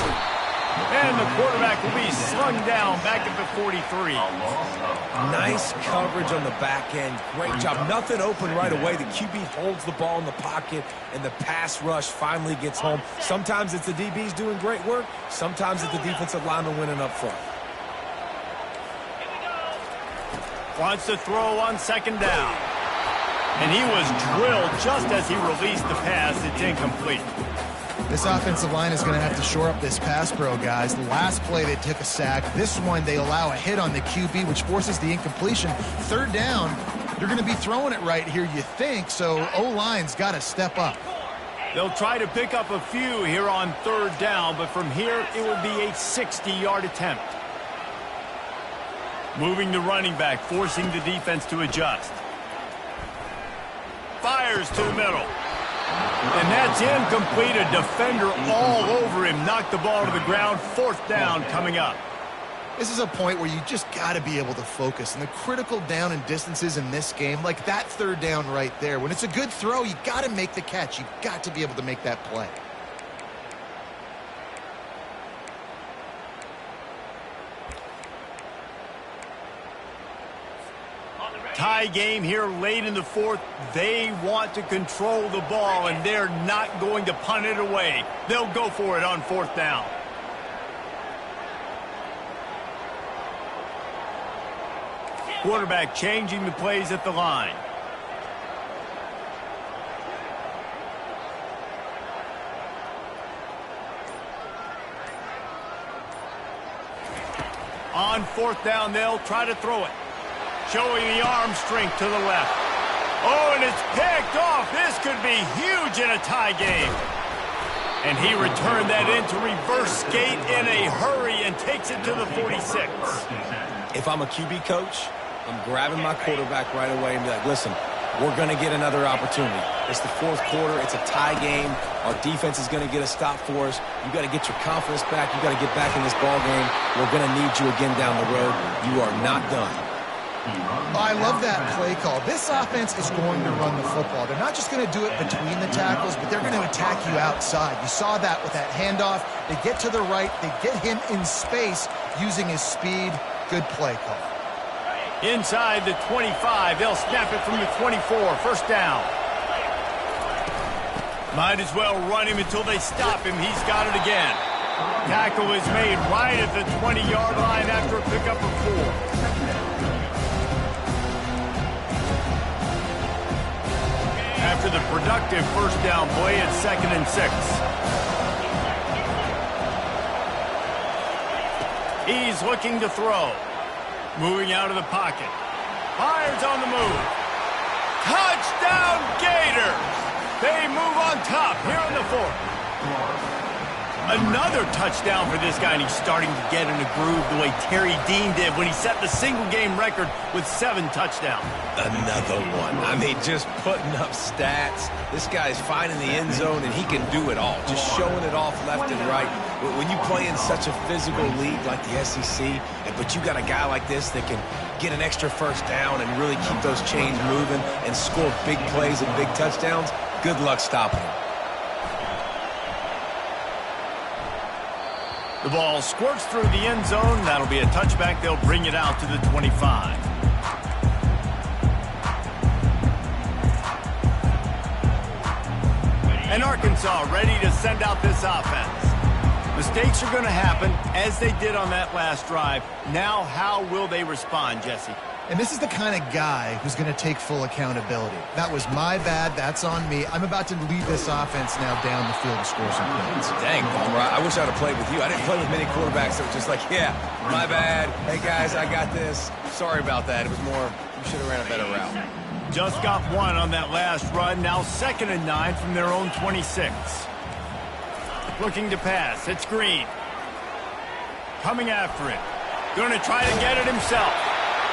And the quarterback will be slung down back at the 43. Nice coverage on the back end. Great job. Nothing open right away. The QB holds the ball in the pocket, and the pass rush finally gets home. Sometimes it's the DBs doing great work. Sometimes it's the defensive lineman winning up front. Wants to throw on second down. And he was drilled just as he released the pass. It's incomplete. This offensive line is going to have to shore up this pass pro, guys. The last play, they took a sack. This one, they allow a hit on the QB, which forces the incompletion. Third down, you're going to be throwing it right here, you think, so O-line's got to step up. They'll try to pick up a few here on third down, but from here, it would be a 60-yard attempt. Moving the running back, forcing the defense to adjust. Fires to the middle. And that's incomplete. A defender all over him. Knocked the ball to the ground. Fourth down coming up. This is a point where you just got to be able to focus. And the critical down and distances in this game, like that third down right there, when it's a good throw, you got to make the catch. You've got to be able to make that play. Tie game here late in the fourth. They want to control the ball, and they're not going to punt it away. They'll go for it on fourth down. Quarterback changing the plays at the line. On fourth down, they'll try to throw it. Showing the arm strength to the left. Oh, and it's picked off. This could be huge in a tie game. And he returned that into reverse skate in a hurry and takes it to the 46. If I'm a QB coach, I'm grabbing my quarterback right away and be like, listen, we're going to get another opportunity. It's the fourth quarter. It's a tie game. Our defense is going to get a stop for us. You got to get your confidence back. You got to get back in this ball game. We're going to need you again down the road. You are not done. I love that play call. This offense is going to run the football. They're not just going to do it between the tackles, but they're going to attack you outside. You saw that with that handoff. They get to the right. They get him in space using his speed. Good play call. Inside the 25, they'll snap it from the 24. First down. Might as well run him until they stop him. He's got it again. Tackle is made right at the 20-yard line after a pickup of 4. After the productive first down play, it's 2nd and 6. He's looking to throw. Moving out of the pocket. Fires on the move. Touchdown Gators! They move on top here in the 4th. Another touchdown for this guy, and he's starting to get in a groove the way Terry Dean did when he set the single-game record with 7 touchdowns. Another one. I mean, just putting up stats. This guy's finding the end zone, and he can do it all. Just showing it off left and right. When you play in such a physical league like the SEC, but you got a guy like this that can get an extra first down and really keep those chains moving and score big plays and big touchdowns, good luck stopping him. The ball squirts through the end zone. That'll be a touchback. They'll bring it out to the 25. And Arkansas ready to send out this offense. Mistakes are going to happen, as they did on that last drive. Now, how will they respond, Jesse? And this is the kind of guy who's going to take full accountability. That was my bad. That's on me. I'm about to lead this offense now down the field to score some points. Dang, Palmer, I wish I'd have played with you. I didn't play with many quarterbacks that were just like, yeah, my bad. Hey, guys, I got this. Sorry about that. It was more, you should have ran a better route. Just got 1 on that last run. Now 2nd and 9 from their own 26. Looking to pass. It's Green. Coming after it. Going to try to get it himself.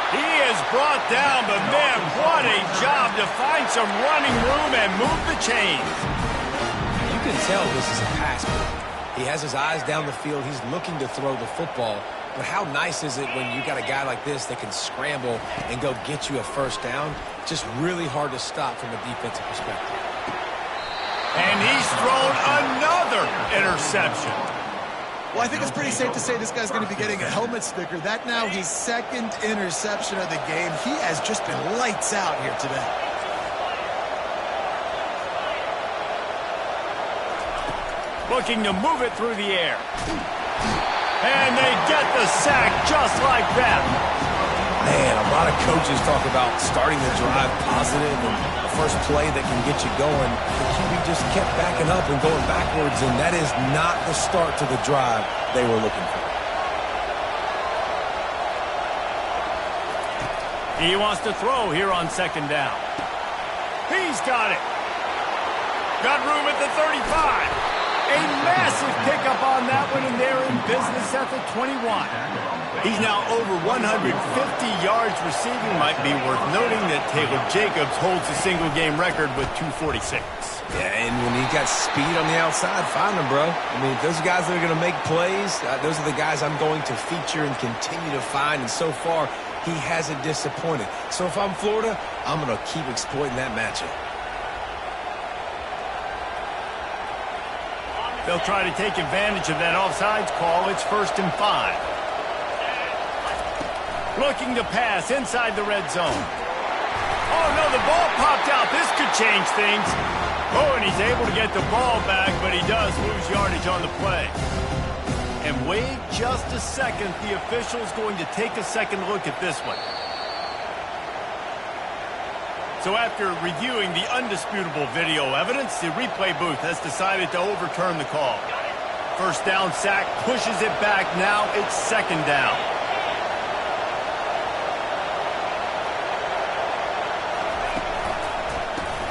He is brought down, but man, what a job to find some running room and move the chains. You can tell this is a pass play. He has his eyes down the field. He's looking to throw the football. But how nice is it when you got a guy like this that can scramble and go get you a first down? Just really hard to stop from a defensive perspective. And he's thrown another interception. Well, I think it's pretty safe to say this guy's going to be getting a helmet sticker. That now his 2nd interception of the game. He has just been lights out here today. Looking to move it through the air. And they get the sack just like that. Man, a lot of coaches talk about starting the drive positive and the first play that can get you going. The QB just kept backing up and going backwards, and that is not the start to the drive they were looking for. He wants to throw here on 2nd down. He's got it. Got room at the 35. A massive pickup on that one, and they're in business at the 21. He's now over 150 yards receiving. Might be worth noting that Taylor Jacobs holds the single-game record with 246. Yeah, and when he got speed on the outside, find him, bro. I mean, those guys that are going to make plays, those are the guys I'm going to feature and continue to find, and so far, he hasn't disappointed. So if I'm Florida, I'm going to keep exploiting that matchup. They'll try to take advantage of that offsides call. It's 1st and 5. Looking to pass inside the red zone. Oh, no, the ball popped out. This could change things. Oh, and he's able to get the ball back, but he does lose yardage on the play. And wait just a second. The official's going to take a second look at this one. So after reviewing the undisputable video evidence, the replay booth has decided to overturn the call. First down sack, pushes it back. Now it's 2nd down.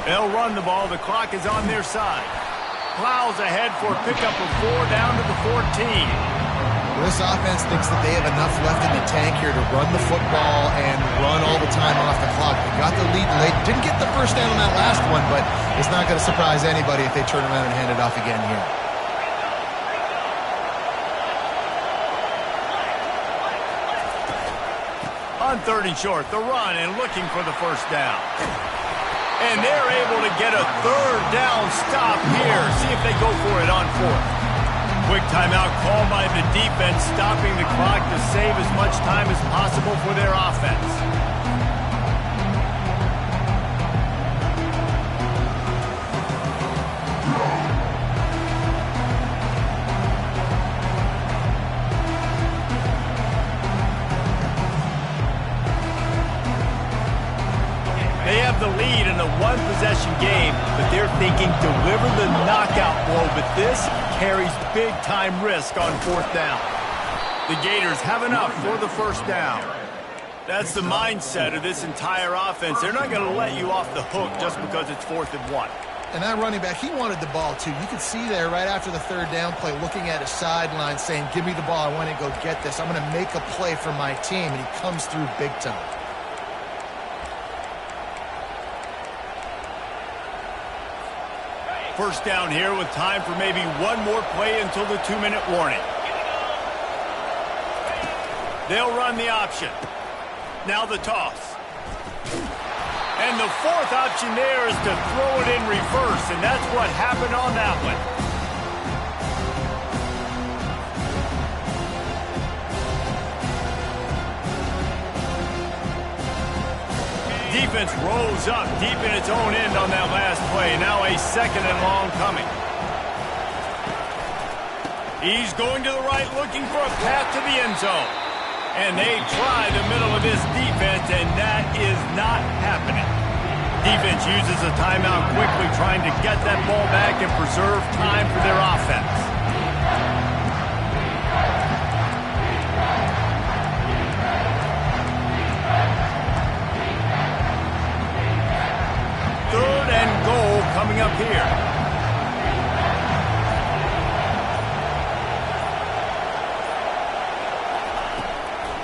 They'll run the ball. The clock is on their side. Plows ahead for a pickup of 4 down to the 14. This offense thinks that they have enough left in the tank here to run the football and run all the time off the clock. They got the lead late. Didn't get the first down on that last one, but it's not going to surprise anybody if they turn around and hand it off again here. On 3rd and short, the run and looking for the first down. And they're able to get a 3rd down stop here. See if they go for it on 4th. Quick timeout called by the defense, stopping the clock to save as much time as possible for their offense. They have the lead in a one-possession game, but they're thinking deliver the knockout blow, but this carries big-time risk on 4th down. The Gators have enough for the first down. That's the mindset of this entire offense. They're not going to let you off the hook just because it's 4th and 1. And that running back, he wanted the ball too. You could see there right after the 3rd down play looking at his sideline saying, give me the ball, I want to go get this. I'm going to make a play for my team, and he comes through big time. First down here with time for maybe one more play until the 2-minute warning. They'll run the option. Now the toss. And the 4th option there is to throw it in reverse, and that's what happened on that one. Defense rolls up deep in its own end on that last play. Now a 2nd and long coming. He's going to the right, looking for a path to the end zone. And they try the middle of this defense, and that is not happening. Defense uses a timeout quickly, trying to get that ball back and preserve time for their offense. Coming up here.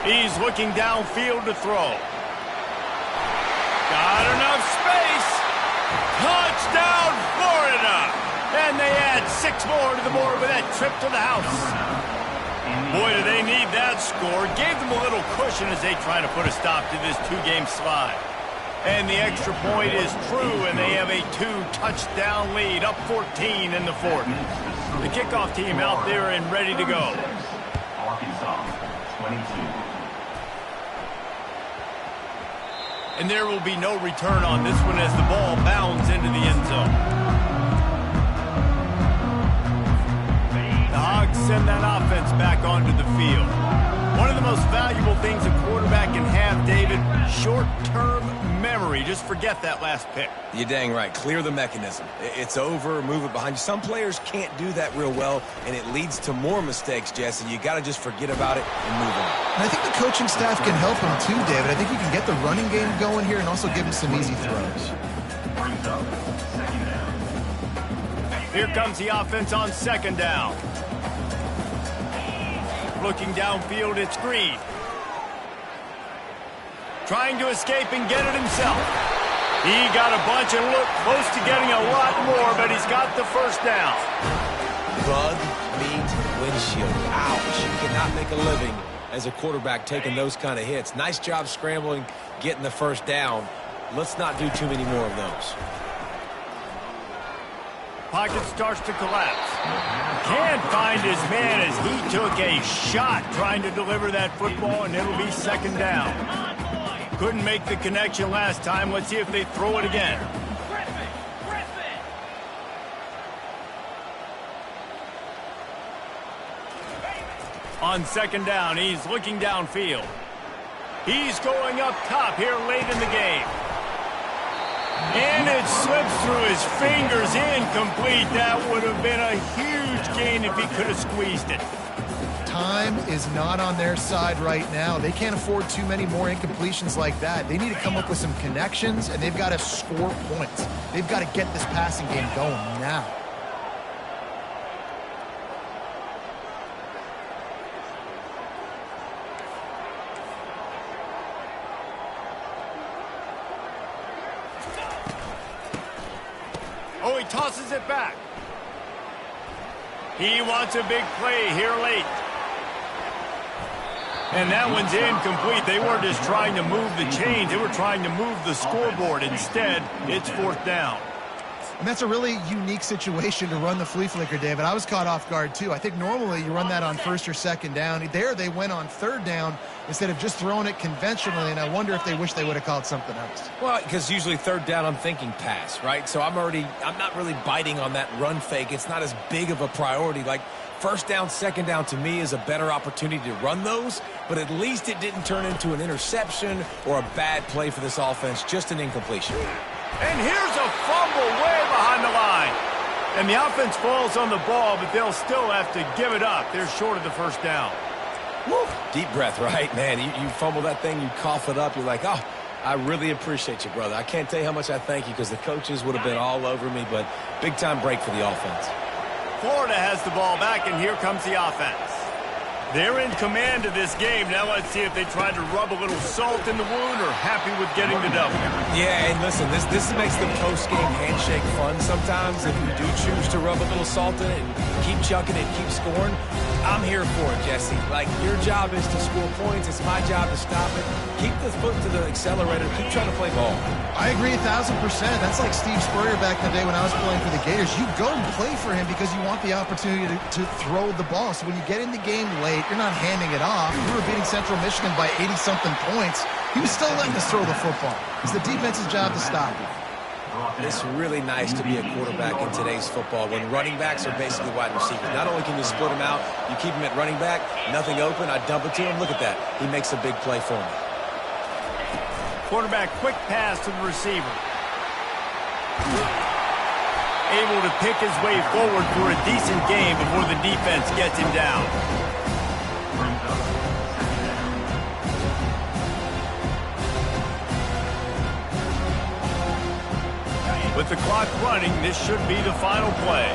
He's looking downfield to throw. Got enough space. Touchdown, Florida! And they add 6 more to the board with that trip to the house. Boy, do they need that score. Gave them a little cushion as they try to put a stop to this 2-game slide. And the extra point is true, and they have a 2-touchdown lead, up 14 in the 4th. The kickoff team out there and ready to go. Arkansas, 22. And there will be no return on this one as the ball bounds into the end zone. The Hogs send that offense back onto the field. One of the most valuable things a quarterback can have, David, short-term memory. Just forget that last pick. You're dang right. Clear the mechanism. It's over, move it behind you. Some players can't do that real well, and it leads to more mistakes, Jesse. You got to just forget about it and move on. And I think the coaching staff can help him too, David. I think you can get the running game going here and also give him some easy throws. Brings up 2nd down. Here comes the offense on 2nd down. Looking downfield, it's Green. Trying to escape and get it himself. He got a bunch and looked close to getting a lot more, but he's got the first down. Bug meat windshield. Ouch. You cannot make a living as a quarterback taking those kind of hits. Nice job scrambling, getting the first down. Let's not do too many more of those. Pocket starts to collapse. Can't find his man as he took a shot trying to deliver that football, and it'll be 2nd down. Couldn't make the connection last time. Let's see if they throw it again. On 2nd down, he's looking downfield. He's going up top here late in the game. And it slips through his fingers, incomplete. That would have been a huge gain if he could have squeezed it. Time is not on their side right now. They can't afford too many more incompletions like that. They need to come up with some connections, and they've got to score points. They've got to get this passing game going now. he tosses it back. He wants a big play here late. And that one's incomplete. They weren't just trying to move the chains. They were trying to move the scoreboard. Instead, it's 4th down. And that's a really unique situation to run the flea flicker, David. I was caught off guard, too. I think normally you run that on 1st or 2nd down. There, they went on 3rd down instead of just throwing it conventionally, and I wonder if they wish they would have called something else. Well, because usually 3rd down, I'm thinking pass, right? So I'm not really biting on that run fake. It's not as big of a priority. Like, 1st down, 2nd down to me is a better opportunity to run those, but at least it didn't turn into an interception or a bad play for this offense, just an incompletion. And here's a fumble way behind the line. And the offense falls on the ball, but they'll still have to give it up. They're short of the 1st down. Woo. Deep breath, right, man? You fumble that thing, you cough it up, you're like, oh, I really appreciate you, brother. I can't tell you how much I thank you because the coaches would have been all over me, but big-time break for the offense. Florida has the ball back, and here comes the offense. They're in command of this game. Now let's see if they try to rub a little salt in the wound or happy with getting the W. Yeah, and listen, this makes the post-game handshake fun sometimes. If you do choose to rub a little salt in it and keep chucking it, keep scoring, I'm here for it, Jesse. Like, your job is to score points. It's my job to stop it. Keep the foot to the accelerator. Keep trying to play ball. I agree 1,000%. That's like Steve Spurrier back in the day when I was playing for the Gators. You go and play for him because you want the opportunity to throw the ball. So when you get in the game late, you're not handing it off. We were beating Central Michigan by 80-something points. He was still letting us throw the football. It's the defense's job to stop it. It's really nice to be a quarterback in today's football when running backs are basically wide receivers. Not only can you split them out, you keep them at running back, nothing open, I dump it to him. Look at that. He makes a big play for me. Quarterback quick pass to the receiver. Able to pick his way forward for a decent game before the defense gets him down. With the clock running, this should be the final play.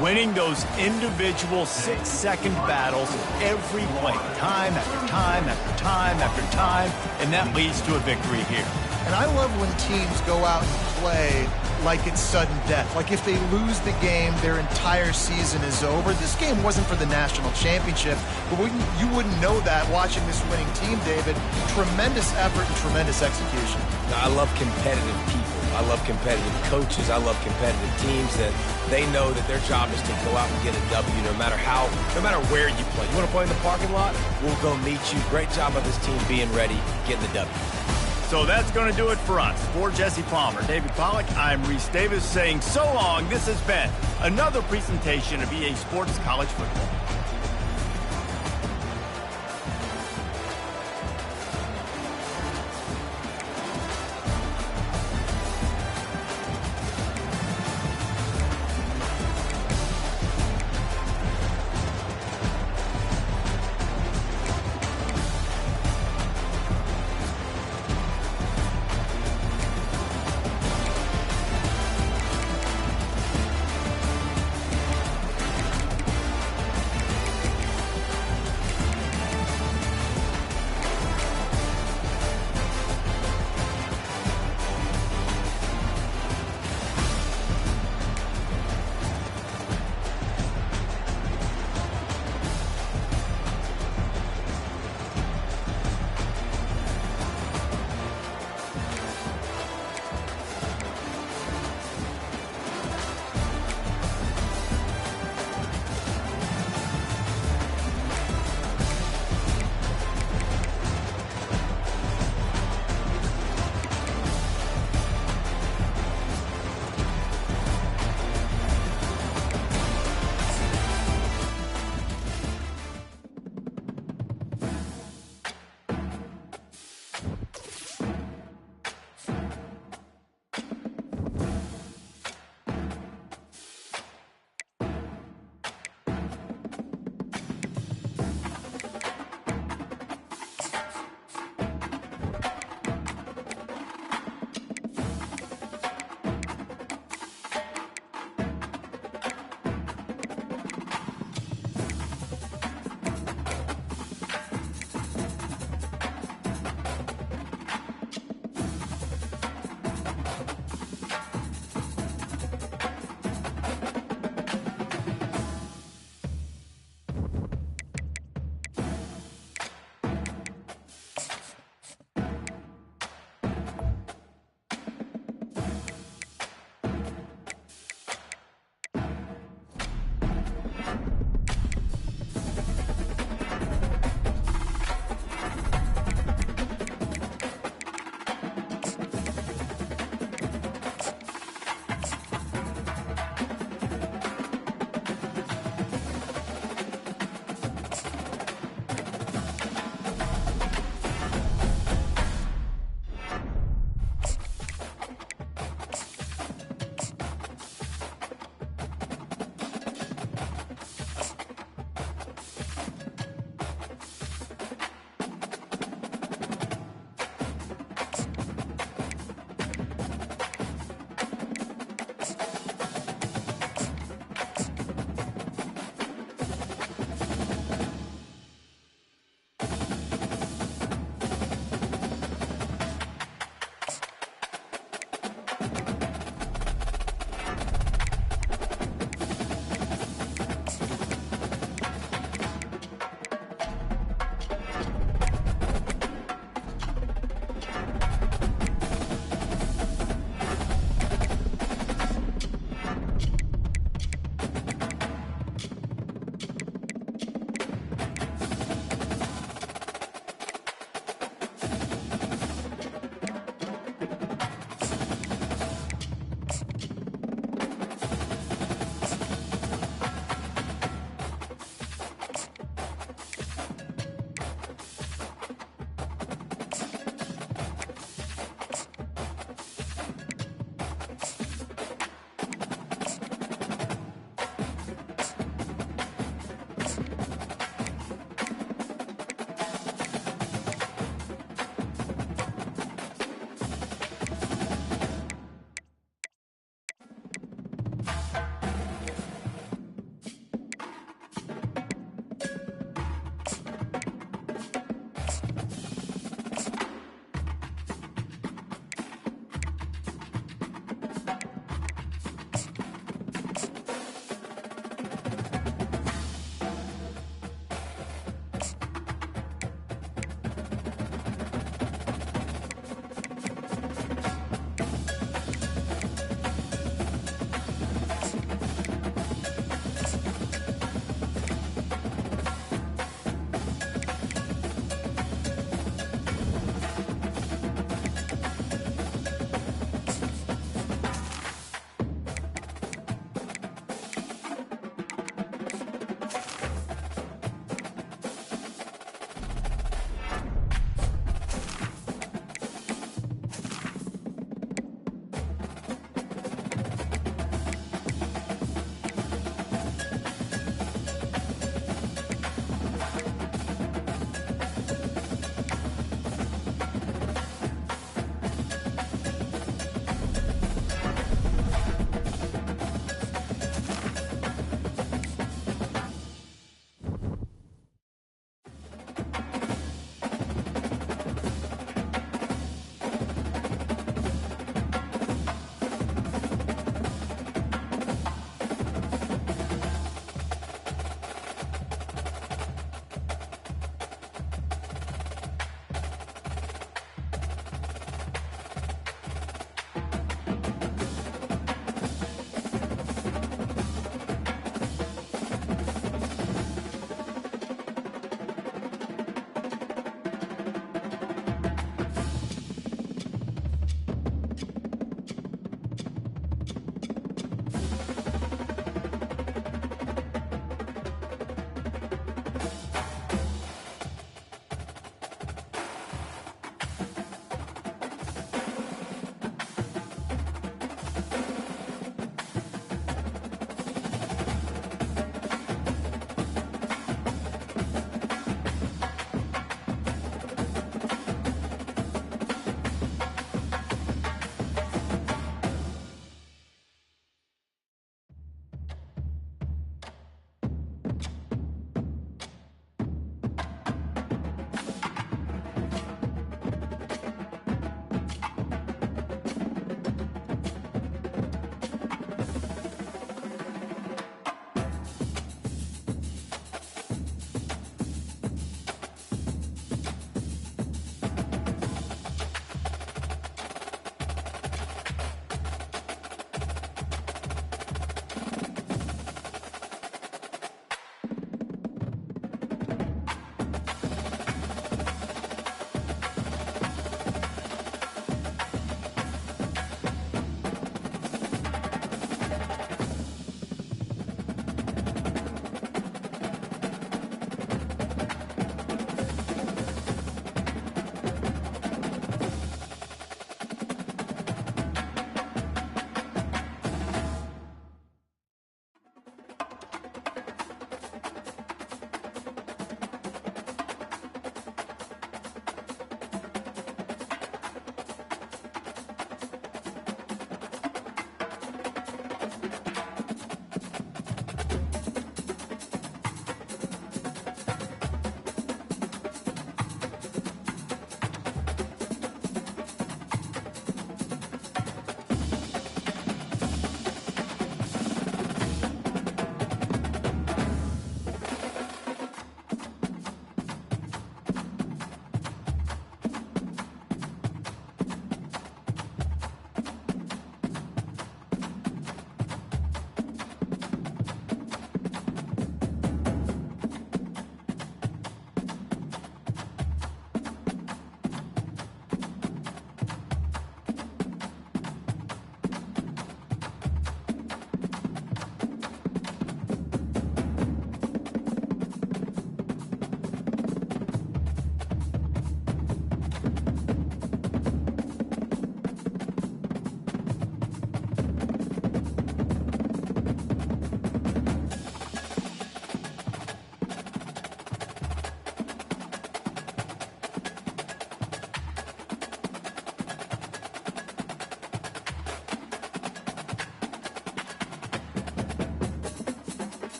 Winning those individual 6-second battles every play, time after time after time after time, and that leads to a victory here. And I love when teams go out and play like it's sudden death. Like if they lose the game, their entire season is over. This game wasn't for the national championship, but you wouldn't know that watching this winning team, David. Tremendous effort and tremendous execution. I love competitive people. I love competitive coaches. I love competitive teams that they know that their job is to go out and get a W no matter where you play. You want to play in the parking lot? We'll go meet you. Great job by this team being ready, getting the W. So that's going to do it for us. For Jesse Palmer, David Pollack, I'm Reese Davis saying so long. This has been another presentation of EA Sports College Football.